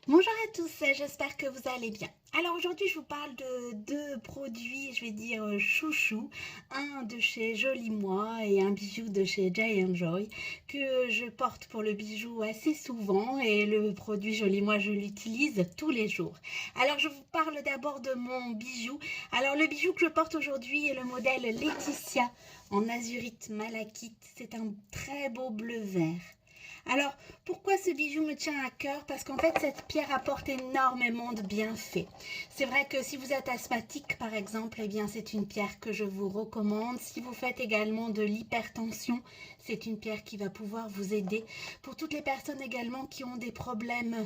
Bonjour à tous, j'espère que vous allez bien. Alors aujourd'hui je vous parle de deux produits, je vais dire chouchou, un de chez Joli Moi et un bijou de chez Giant Joy que je porte pour le bijou assez souvent et le produit Joli Moi je l'utilise tous les jours. Alors je vous parle d'abord de mon bijou. Alors le bijou que je porte aujourd'hui est le modèle Laetitia en azurite malachite, c'est un très beau bleu vert. Alors, pourquoi ce bijou me tient à cœur? Parce qu'en fait, cette pierre apporte énormément de bienfaits. C'est vrai que si vous êtes asthmatique, par exemple, eh bien, c'est une pierre que je vous recommande. Si vous faites également de l'hypertension, c'est une pierre qui va pouvoir vous aider. Pour toutes les personnes également qui ont des problèmes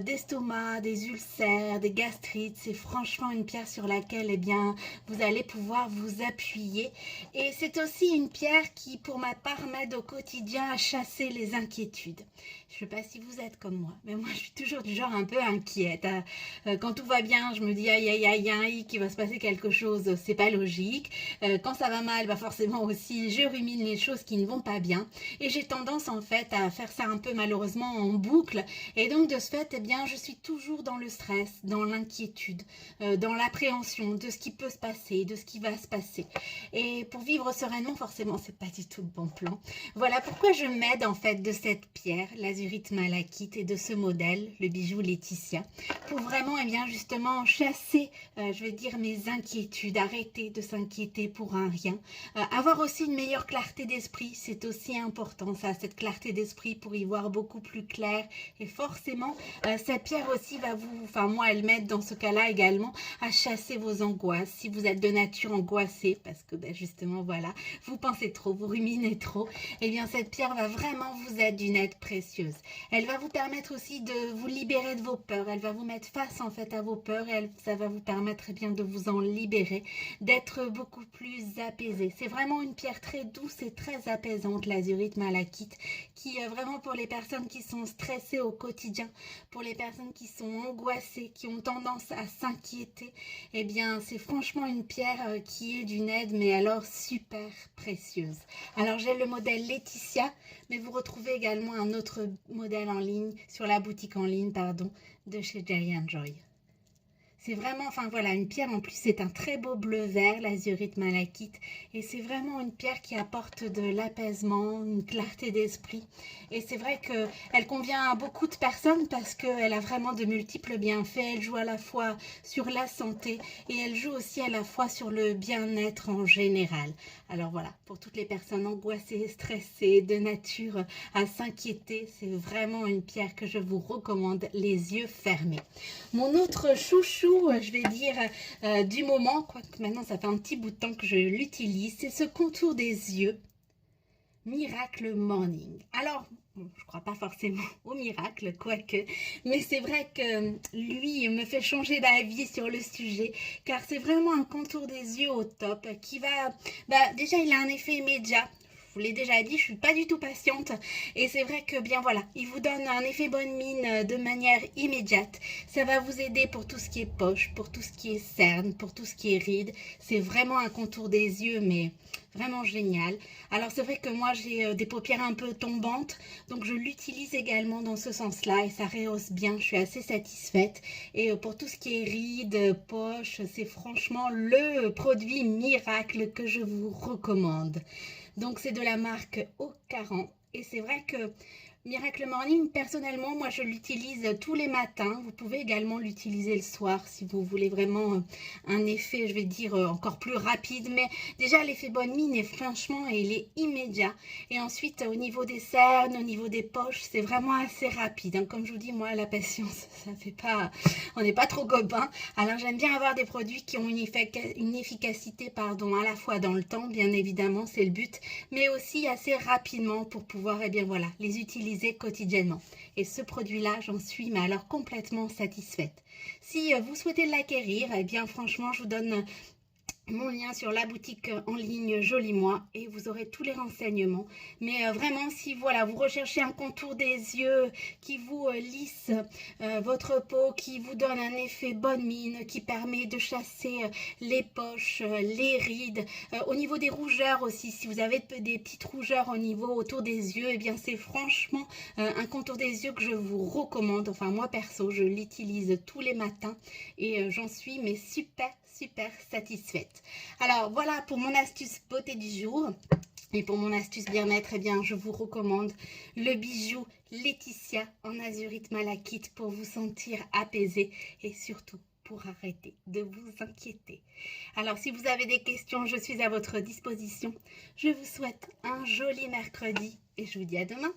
d'estomac, des ulcères, des gastrites, c'est franchement une pierre sur laquelle, eh bien, vous allez pouvoir vous appuyer. Et c'est aussi une pierre qui, pour ma part, m'aide au quotidien à chasser les inquiétudes. Je ne sais pas si vous êtes comme moi, mais moi je suis toujours du genre un peu inquiète. Quand tout va bien, je me dis aïe aïe aïe aïe qu'il va se passer quelque chose, c'est pas logique. Quand ça va mal, bah forcément aussi je rumine les choses qui ne vont pas bien. Et j'ai tendance en fait à faire ça un peu malheureusement en boucle. Et donc de ce fait, eh bien, je suis toujours dans le stress, dans l'inquiétude, dans l'appréhension de ce qui peut se passer, de ce qui va se passer. Et pour vivre sereinement, forcément, c'est pas du tout le bon plan. Voilà pourquoi je m'aide en fait de cette pierre, l'azurite malachite, et de ce modèle, le bijou Laetitia, pour vraiment, eh bien, justement, chasser, je vais dire, mes inquiétudes, arrêter de s'inquiéter pour un rien. Avoir aussi une meilleure clarté d'esprit, c'est aussi important, ça, cette clarté d'esprit pour y voir beaucoup plus clair. Et forcément, cette pierre aussi va vous, enfin moi, elle m'aide dans ce cas-là également à chasser vos angoisses. Si vous êtes de nature angoissée, parce que ben, justement, voilà, vous pensez trop, vous ruminez trop, eh bien cette pierre va vraiment vous être d'une aide précieuse. Elle va vous permettre aussi de vous libérer de vos peurs. Elle va vous mettre face en fait à vos peurs et ça va vous permettre eh bien de vous en libérer, d'être beaucoup plus apaisé. C'est vraiment une pierre très douce et très apaisante, l'azurite malachite, qui vraiment pour les personnes qui sont stressées au quotidien, pour les personnes qui sont angoissées, qui ont tendance à s'inquiéter, eh bien c'est franchement une pierre qui est d'une aide, mais alors super précieuse. Alors j'ai le modèle Laetitia, mais vous retrouvez également un autre modèle en ligne, sur la boutique en ligne, pardon, de chez Giant Joy. C'est vraiment, enfin voilà, une pierre en plus, c'est un très beau bleu vert, l'azurite malachite, et c'est vraiment une pierre qui apporte de l'apaisement, une clarté d'esprit. Et c'est vrai qu'elle convient à beaucoup de personnes parce qu'elle a vraiment de multiples bienfaits. Elle joue à la fois sur la santé et elle joue aussi à la fois sur le bien-être en général. Alors voilà, pour toutes les personnes angoissées, stressées, de nature à s'inquiéter, c'est vraiment une pierre que je vous recommande les yeux fermés. Mon autre chouchou, je vais dire, du moment, quoique maintenant ça fait un petit bout de temps que je l'utilise, c'est ce contour des yeux Miracle Morning. Alors, bon, je ne crois pas forcément au miracle, quoique, mais c'est vrai que lui me fait changer d'avis sur le sujet, car c'est vraiment un contour des yeux au top qui va, bah, déjà il a un effet immédiat. Je vous l'ai déjà dit, je suis pas du tout patiente et c'est vrai que bien voilà, il vous donne un effet bonne mine de manière immédiate. Ça va vous aider pour tout ce qui est poche, pour tout ce qui est cerne, pour tout ce qui est ride. C'est vraiment un contour des yeux mais vraiment génial. Alors c'est vrai que moi j'ai des paupières un peu tombantes, donc je l'utilise également dans ce sens-là et ça rehausse bien, je suis assez satisfaite. Et pour tout ce qui est rides, poche, c'est franchement le produit miracle que je vous recommande. Donc c'est de la marque Ocaran et c'est vrai que Miracle Morning, personnellement, moi je l'utilise tous les matins. Vous pouvez également l'utiliser le soir si vous voulez vraiment un effet, je vais dire, encore plus rapide. Mais déjà, l'effet bonne mine est franchement, il est immédiat. Et ensuite, au niveau des cernes, au niveau des poches, c'est vraiment assez rapide. Hein. Comme je vous dis, moi, la patience, ça fait pas, on n'est pas trop copains. Alors j'aime bien avoir des produits qui ont une efficacité, pardon, à la fois dans le temps, bien évidemment, c'est le but, mais aussi assez rapidement pour pouvoir, eh bien voilà, les utiliser quotidiennement. Et ce produit-là, j'en suis mais alors complètement satisfaite. Si vous souhaitez l'acquérir, eh bien franchement, je vous donne mon lien sur la boutique en ligne Joli Moi et vous aurez tous les renseignements. Mais vraiment, si voilà, vous recherchez un contour des yeux qui vous lisse votre peau, qui vous donne un effet bonne mine, qui permet de chasser les poches, les rides, au niveau des rougeurs aussi, si vous avez des petites rougeurs au niveau autour des yeux, et bien c'est franchement un contour des yeux que je vous recommande. Enfin moi perso, je l'utilise tous les matins et j'en suis mais super satisfaite. Alors voilà pour mon astuce beauté du jour. Et pour mon astuce bien-être, eh bien, je vous recommande le bijou Laetitia en azurite malachite pour vous sentir apaisé et surtout pour arrêter de vous inquiéter. Alors si vous avez des questions, je suis à votre disposition. Je vous souhaite un joli mercredi et je vous dis à demain.